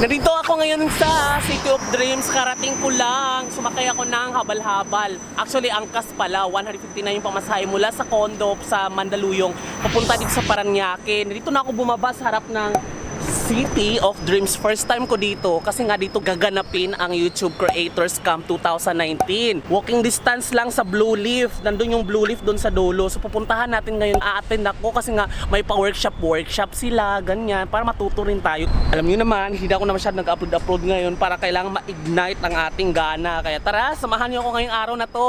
Narito ako ngayon sa City of Dreams. Karating ko lang. Sumakay ako ng habal-habal. Actually, angkas pala. 150 na yung pamasahe mula sa condo sa Mandaluyong papunta dito sa Paranaque. Narito na ako bumaba sa harap ng City of Dreams. First time ko dito kasi nga dito gaganapin ang YouTube Creators Camp 2019. Walking distance lang sa Blue Leaf. Nandun yung Blue Leaf doon sa dulo. So pupuntahan natin ngayon. A-attend ako kasi nga may pa-workshop sila, ganyan, para matuto rin tayo. Alam niyo naman, hindi ako na masyadong nag-upload ngayon para kailangan ma-ignite ang ating gana. Kaya tara, samahan niyo ako ngayong araw na to.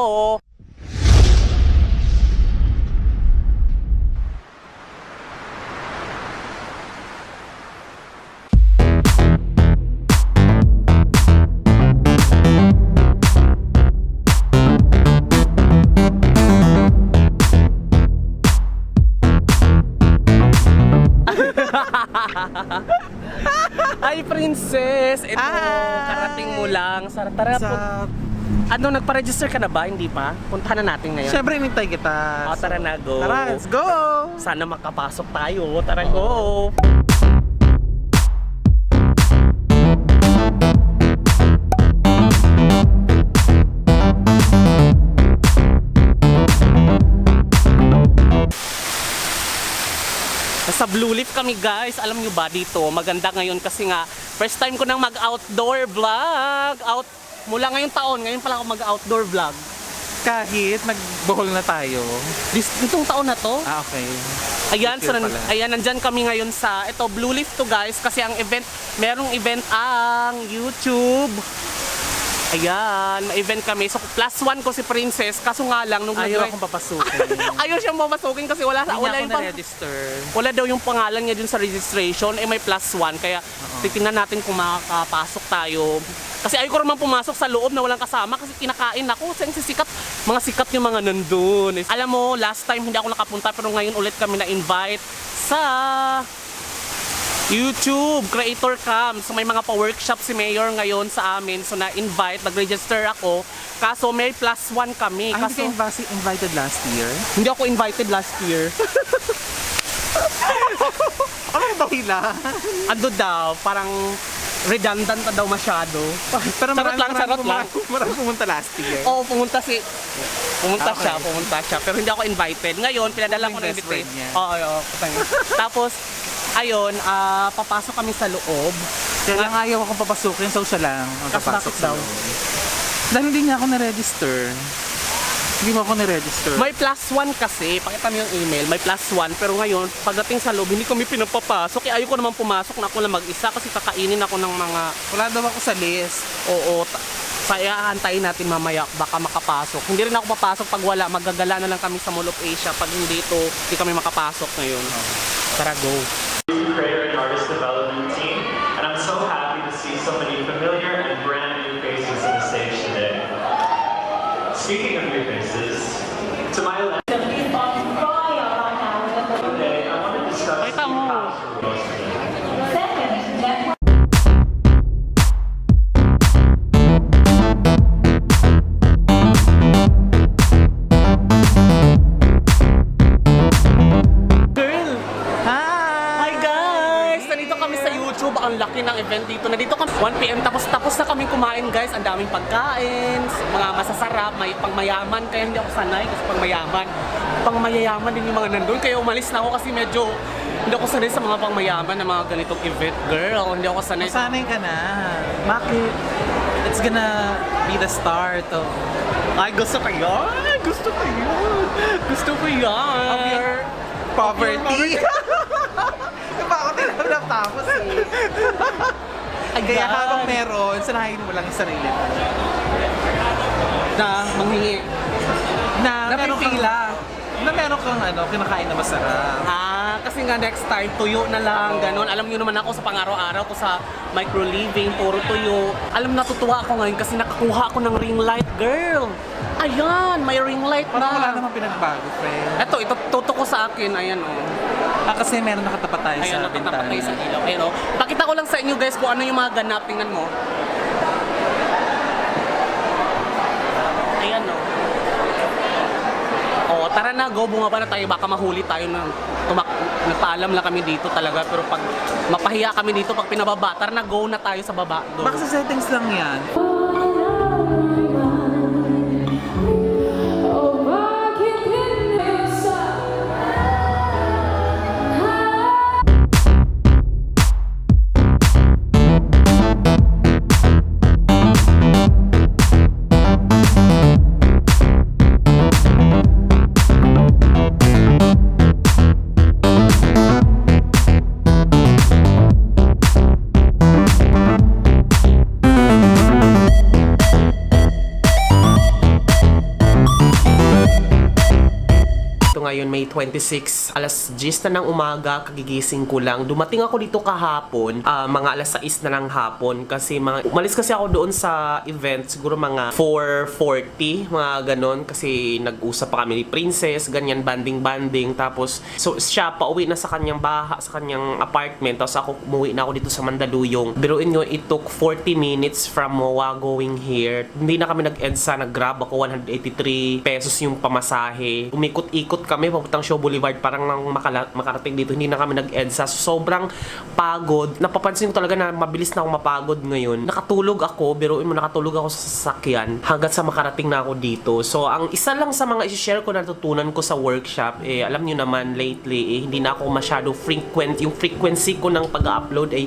Ay, princess! Ito, karating mo lang. Tara po. Ano, nagpa-register ka na ba? Hindi pa? Puntahan na natin ngayon. Siyempre, inintay kita. O, tara na, go. Tara, let's go! Sana makapasok tayo. Tara, go! Sa Blue Leaf kami, guys. Alam nyo ba dito, maganda ngayon kasi nga first time ko nang mag-outdoor vlog. Mula ngayong taon, ngayon pala ako mag-outdoor vlog. Kahit nagbohol na tayo. Itong taon na to. Okay. Ayan, so, pala. ayan, nandyan kami ngayon sa ito, Blue Leaf to, guys. Kasi ang event, merong event ang YouTube. Ayan, may event kami. So, +1 ko si Princess. Kaso nga lang, nung Ayaw akong papasukin. ayaw siyang mamasukin kasi wala Hindi niya yung ako na-register. wala daw yung pangalan niya dun sa registration. Eh, may +1. Kaya, titingnan natin kung makakapasok tayo. Kasi ayaw ko naman pumasok sa loob na walang kasama kasi kinakain ako. Mga sikat yung mga nandun. Alam mo, last time hindi ako nakapunta pero ngayon ulit kami na-invite sa YouTube Creator Camp. So may mga pa-workshop si Mayor ngayon sa amin. So na-invite, nag-register ako. Kaso may +1 kami. Hindi Kaso ka invited last year? hindi ako invited last year. Ano ba hila? Ano daw, parang redundant na daw masyado. Pero charot lang. Marami pumunta last year. Oo, pumunta siya. Okay. Pero hindi ako invited. Ngayon, pinadala ko ng Best friend invitation. niya. Oo. Tapos, ayun, papasok kami sa loob. Kaya lang ayaw akong papasukin, so siya lang ang Kasi papasok bakit sa daw? loob. Dahil hindi niya ako na-register. Hindi mo ako na-register. May +1 kasi, pakita mo yung email, may +1. Pero ngayon, pagdating sa loob, hindi kami pinapapasok. Ayaw ko naman pumasok na ako lang mag-isa kasi kakainin ako ng mga... Wala daw ako sa list. Oo, kaya antayin natin mamaya, baka makapasok. Hindi rin ako papasok pag wala, magagala na lang kami sa Mall of Asia. Pag hindi kami makapasok ngayon. Tara, go! Creator and artist development team, and I'm so happy to see so many familiar and brand new faces on the stage today. Speaking of new faces, to my left today, I want to discuss Pakita mo. most today. Girl! Hi! Hi guys! Nandito kami sa YouTube. Ang laki ng event dito. Nandito kami 1 PM. Tapos na kami kumain, guys. Ang daming pagkain, mga masasarap, may pangmayaman. Kaya hindi ako sanay kasi pangmayaman. Pangmayayaman din yung mga nandun. Kaya umalis na ako kasi medyo hindi ako sanay sa mga pangmayaman na mga ganitong event. Girl, hindi ako sanay. Masanay ka na. Bakit? It's gonna be the start of Gusto ko yan! Gusto ko yan! Gusto ko yan! of your poverty. Bakit tinanap tapos eh? Kaya habang meron, sanayin mo lang yung sarili mo. na manghingi. Na Napipila. meron kang kinakain na masarap. Kasi nga next time, tuyo na lang, ganun. Alam niyo naman ako sa pang-araw-araw ko sa micro-living, puro tuyo. Alam, natutuwa ako ngayon kasi nakakuha ako ng ring light, girl. Ayan, may ring light Parang wala na. namang pinagbago, friend. Ito tuto ko sa akin, ayan oh. Kasi meron nakatapat tayo Ayan, sa nakatapat tayo sa bintana. ilaw. Ayan oh. Pakita ko lang sa inyo guys kung ano yung mga ganap. Tingnan mo. Ayan oh. Tara na, go, bumaba na tayo, baka mahuli tayo ng Nagpaalam lang kami dito talaga, pero pag mapahiya kami dito, pag pinababa, tara na, go na tayo sa baba. Go. Baka sa settings lang yan. Ngayon May 26, alas 10 na ng umaga, kagigising ko lang. Dumating ako dito kahapon, mga alas 6 na lang hapon kasi umalis kasi ako doon sa event, siguro mga 4:40, mga ganon, kasi nag-usap pa kami ni Princess, ganyan, banding-banding. Tapos so siya pauwi na sa kanyang sa kanyang apartment, tapos ako umuwi na ako dito sa Mandaluyong. Biruin nyo, it took 40 minutes from MOA going here. Hindi na kami nag-EDSA, nag-grab ako, 183 pesos yung pamasahe. Umikot-ikot kami papuntang Shaw Boulevard, parang nang makarating dito, hindi na kami nag-EDSA. So, sobrang pagod. Napapansin ko talaga na mabilis na akong mapagod ngayon. Nakatulog ako, biruin mo, nakatulog ako sa sasakyan hanggat sa makarating na ako dito. So, ang isa lang sa mga i-share ko na natutunan ko sa workshop, alam nyo naman, lately, hindi na ako masyado frequent. Yung frequency ko ng pag-upload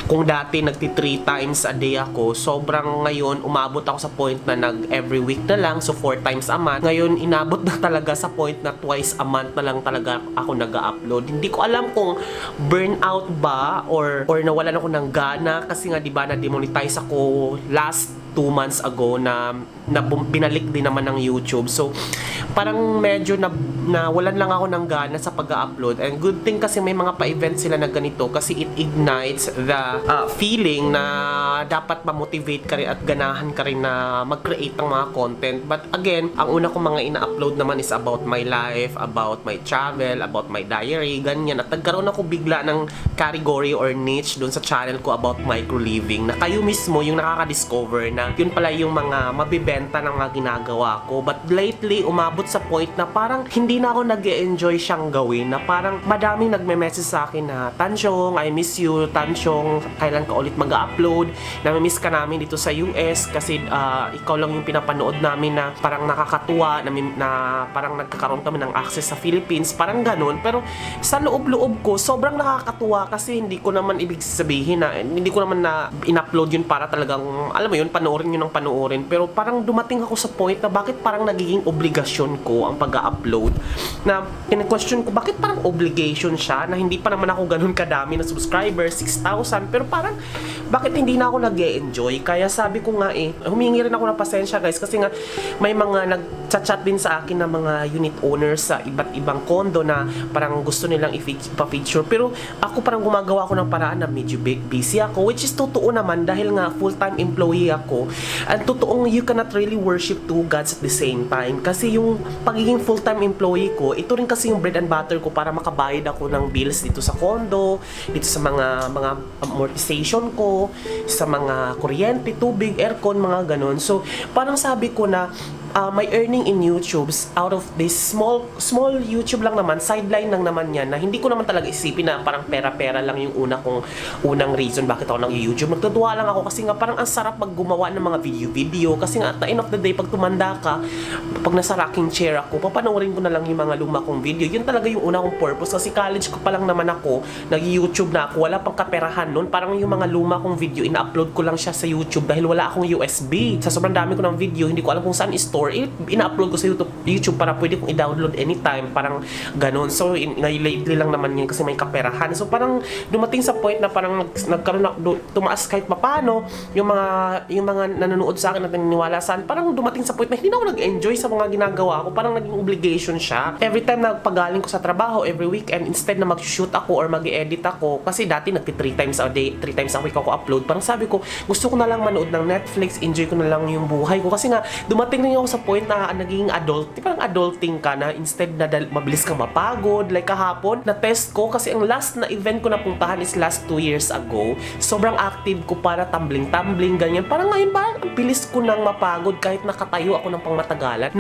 kung dati nagti 3 times a day ako, sobrang ngayon, umabot ako sa point na every week na lang, so 4 times a month. Ngayon, inabot na talaga sa point na twice a month na lang talaga ako nag-upload. Hindi ko alam kung burnout ba or nawalan ako ng gana kasi nga 'di ba na-demonetize ako last 2 months ago na binalik din naman ng YouTube. So, parang medyo nawalan lang ako ng gana sa pag-upload. And good thing kasi may mga pa-event sila na ganito kasi it ignites the feeling na dapat ma-motivate ka rin at ganahan ka rin na mag-create ng mga content. But again, ang una kong mga ina-upload naman is about my life, about my travel, about my diary, ganyan. At nagkaroon ako bigla ng category or niche doon sa channel ko about micro-living na kayo mismo yung nakaka-discover na yun pala yung mga mabibenta ng mga ginagawa ko. But lately, umabot sa point na parang hindi na ako nag-e-enjoy siyang gawin, na parang madaming nagme-message sa akin na, Tansyong, I miss you. Tansyong, kailan ka ulit mag-upload? Nami-miss ka namin dito sa US kasi ikaw lang yung pinapanood namin na parang nakakatuwa, na parang nagkakaroon kami ng access sa Philippines, parang ganun. Pero sa loob-loob ko, sobrang nakakatuwa kasi hindi ko naman ibig sabihin na, hindi ko naman na in-upload yun para talagang, alam mo yun, panoorin yun ng panoorin. Pero parang dumating ako sa point na bakit parang nagiging obligasyon ko ang pag-upload. Na kine-question ko, bakit parang obligation siya na hindi pa naman ako ganun kadami na subscribers, 6,000. Pero parang, bakit hindi na ako nag-e-enjoy? Kaya sabi ko nga humingi rin ako ng pasensya guys kasi nga may mga nag-chat din sa akin na mga unit owners sa iba't ibang condo na parang gusto nilang ipa-feature. Pero ako parang gumagawa ako ng paraan na medyo busy ako, which is totoo naman dahil nga full-time employee ako. At totoong you cannot really worship two gods at the same time. Kasi yung pagiging full-time employee ko, ito rin kasi yung bread and butter ko para makabayad ako ng bills dito sa condo, dito sa mga amortization ko, sa mga kuryente, tubig, aircon, mga ganon. So, parang sabi ko na my earning in YouTube out of this small YouTube lang naman, sideline lang naman yan, na hindi ko naman talaga isipin na parang pera-pera lang yung unang reason bakit ako nag-YouTube. Nagtutuwa lang ako kasi nga parang ang sarap maggumawa ng mga video kasi nga at the end of the day, pag tumanda ka, pag nasa rocking chair ako, papanoorin ko na lang yung mga luma kong video. Yun talaga yung una kong purpose kasi college ko pa lang naman ako, nag-YouTube na ako, wala pang kaperahan nun. Parang yung mga luma kong video, ina-upload ko lang siya sa YouTube dahil wala akong USB. Sa sobrang dami ko ng video, hindi ko alam kung saan i-store, ina-upload ko sa YouTube para pwede kong i-download anytime, parang ganun. So, lately lang naman yun kasi may kaperahan. So, parang dumating sa point na parang nagkaroon na, tumaas kahit paano yung mga nanonood sa akin at naniniwala saan, parang dumating sa point na hindi na ako nag-enjoy sa mga ginagawa ko, parang naging obligation siya. Every time na pagaling ko sa trabaho, every weekend, instead na mag-shoot ako or mag-edit ako, kasi dati nagti 3 times a day, 3 times a week ako upload, parang sabi ko, gusto ko na lang manood ng Netflix, enjoy ko na lang yung buhay ko, kasi nga, dumating rin ako sa point na naging adult, parang adulting ka na instead na mabilis kang mapagod. Like kahapon, na-test ko kasi ang last na event ko na puntahan is last 2 years ago. Sobrang active ko para tumbling, ganyan. Parang ngayon, parang ang bilis ko nang mapagod kahit nakatayo ako ng pangmatagalan.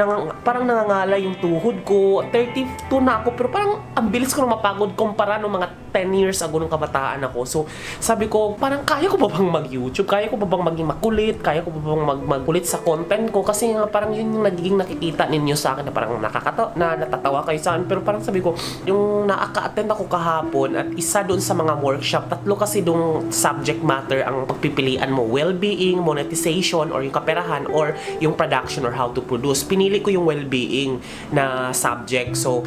Parang nangangala yung tuhod ko. 32 na ako, pero parang ang bilis ko nang mapagod kumpara nung mga 10 years ago nung kabataan ako. So, sabi ko, parang kaya ko ba bang mag-YouTube? Kaya ko ba bang maging makulit? Kaya ko ba bang magkulit sa content ko? Kasi nga parang yun yung nagiging nakikita ninyo sa akin na parang natatawa kayo sa akin. Pero parang sabi ko, yung nakaka-attend ako kahapon at isa doon sa mga workshop, 3 kasi doon subject matter ang pagpipilian mo. Well-being, monetization, or yung kaperahan, or yung production or how to produce. Pinili ko yung well-being na subject. So,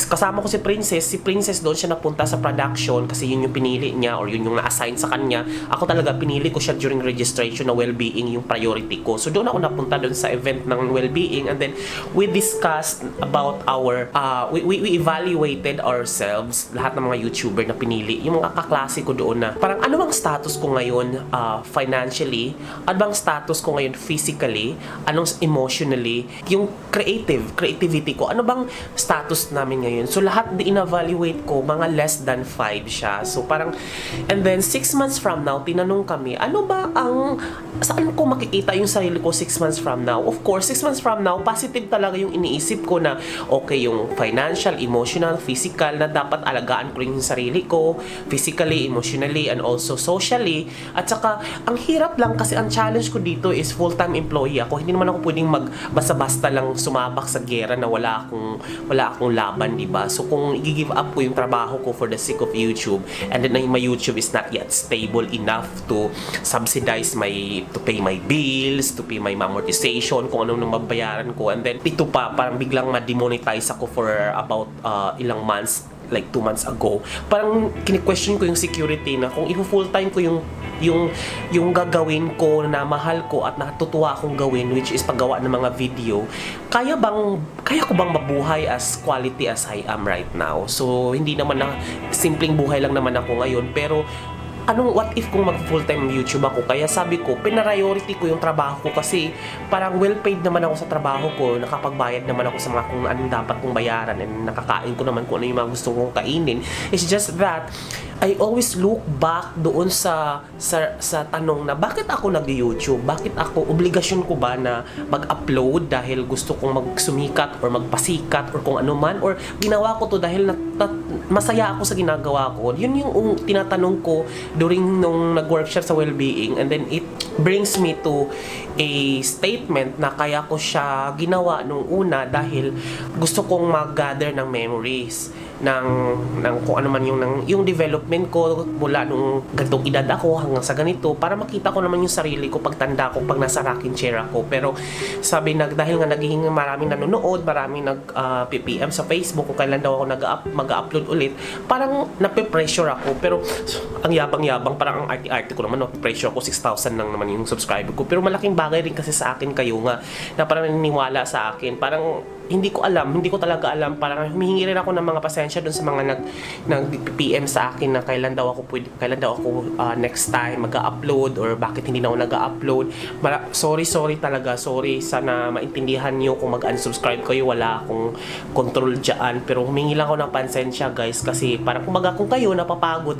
kasama ko si Princess doon siya napunta sa production kasi yun yung pinili niya or yun yung na-assign sa kanya. Ako talaga pinili ko siya during registration na well-being yung priority ko. So doon ako napunta doon sa event ng well-being, and then we discussed about our we evaluated ourselves, lahat ng mga YouTuber na pinili. Yung mga kaklase ko doon na parang ano bang status ko ngayon financially, ano bang status ko ngayon physically, anong emotionally, yung creativity ko, ano bang status namin ngayon. So lahat in-evaluate ko, mga less than 5 siya. So parang, and then 6 months from now, tinanong kami, ano ba saan ko makikita yung sarili ko 6 months from now? Of course, 6 months from now, positive talaga yung iniisip ko na okay, yung financial, emotional, physical, na dapat alagaan ko rin yung sarili ko, physically, emotionally, and also socially. At saka, ang hirap lang kasi ang challenge ko dito is full-time employee ako. Hindi naman ako pwedeng basta-basta lang sumabak sa gera na wala akong laban, di ba? So kung i-give up ko yung trabaho ko for the sake of YouTube, and then my YouTube is not yet stable enough to subsidize to pay my bills, to pay my amortization, kung ano nang mabayaran ko, and then ito pa, parang biglang ma-demonetize ako for about ilang months, like 2 months ago. Parang kini-question ko yung security na kung i-full time ko yung gagawin ko na mahal ko at natutuwa akong gawin, which is paggawa ng mga video, kaya ko bang mabuhay as quality as I am right now? So hindi naman na simpleng buhay lang naman ako ngayon, pero what if kung mag full-time YouTube ako? Kaya sabi ko, pinariority ko yung trabaho ko kasi parang well-paid naman ako sa trabaho ko, nakapagbayad naman ako sa mga kung anong dapat kong bayaran, and nakakain ko naman kung ano yung mga gusto kong kainin. It's just that I always look back doon sa tanong na bakit ako nag-YouTube? Bakit ako, obligasyon ko ba na mag-upload dahil gusto kong magsumikat or magpasikat or kung ano man, or ginawa ko to dahil masaya ako sa ginagawa ko? Yun yung tinatanong ko during nung nag-workshop sa well-being, and then it brings me to a statement na kaya ko siya ginawa nung una dahil gusto kong mag-gather ng memories ng kung ano man yung development ko mula nung ganitong edad ako hanggang sa ganito, para makita ko naman yung sarili ko pagtanda ko, pag nasa rocking chair ako. Pero sabi dahil nga naging maraming nanonood, maraming nag-PPM sa Facebook kung kailan daw ako mag-upload ulit, parang nape-pressure ako. Pero ang yabang-yabang, parang ang arte-arte ko naman, nape-pressure ako, 6,000 lang naman yung subscriber ko. Pero malaking bagay rin kasi sa akin kayo nga na parang naniniwala sa akin. Parang hindi ko talaga alam, parang humihingi rin ako ng mga pasensya doon sa mga nag-PM sa akin na kailan daw ako next time mag-upload, or bakit hindi na ako nag-upload. Sorry talaga, sorry, sana maintindihan niyo kung mag-unsubscribe kayo, wala akong control dyan, pero humingi lang ako ng pasensya guys, kasi parang kung kayo napapagod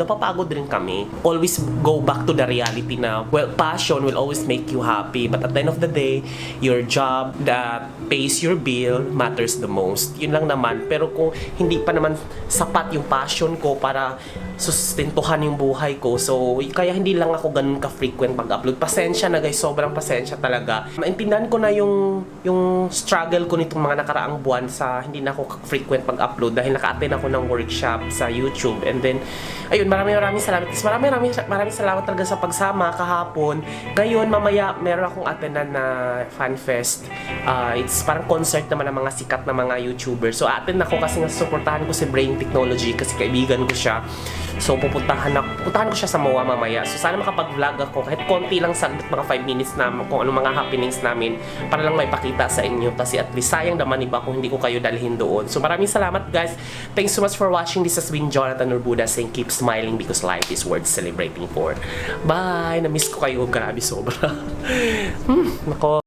din kami. Always go back to the reality na, well, passion will always make you happy, but at the end of the day, your job that pays your bill matters the most. Yun lang naman. Pero kung hindi pa naman sapat yung passion ko para sustentuhan yung buhay ko, so kaya hindi lang ako ganun ka-frequent pag-upload. Pasensya na guys, sobrang pasensya talaga. Maintindihan ko na yung struggle ko nitong mga nakaraang buwan sa hindi na ako frequent pag-upload dahil naka-attend ako ng workshop sa YouTube. And then, ayun, maraming salamat. Maraming salamat talaga sa pagsama kahapon. Ngayon, mamaya, meron akong attendan na fan fest. It's parang concert naman ng mga sikat na mga YouTuber. So, attend ako kasi nga suportahan ko si Brain Technology kasi kaibigan ko siya. So, pupuntahan ko siya sa MOA mamaya. So, sana makapag-vlog ako kahit konti lang, saglit, mga 5 minutes na kung ano mga happenings namin para lang may pakita sa inyo. Kasi at least sayang naman iba kung hindi ko kayo dalhin doon. So, maraming salamat guys. Thanks so much for watching. This has been Jonathan Urbuda saying keep smiling because life is worth celebrating for. Bye! Na-miss ko kayo. Grabe, sobra. Nako.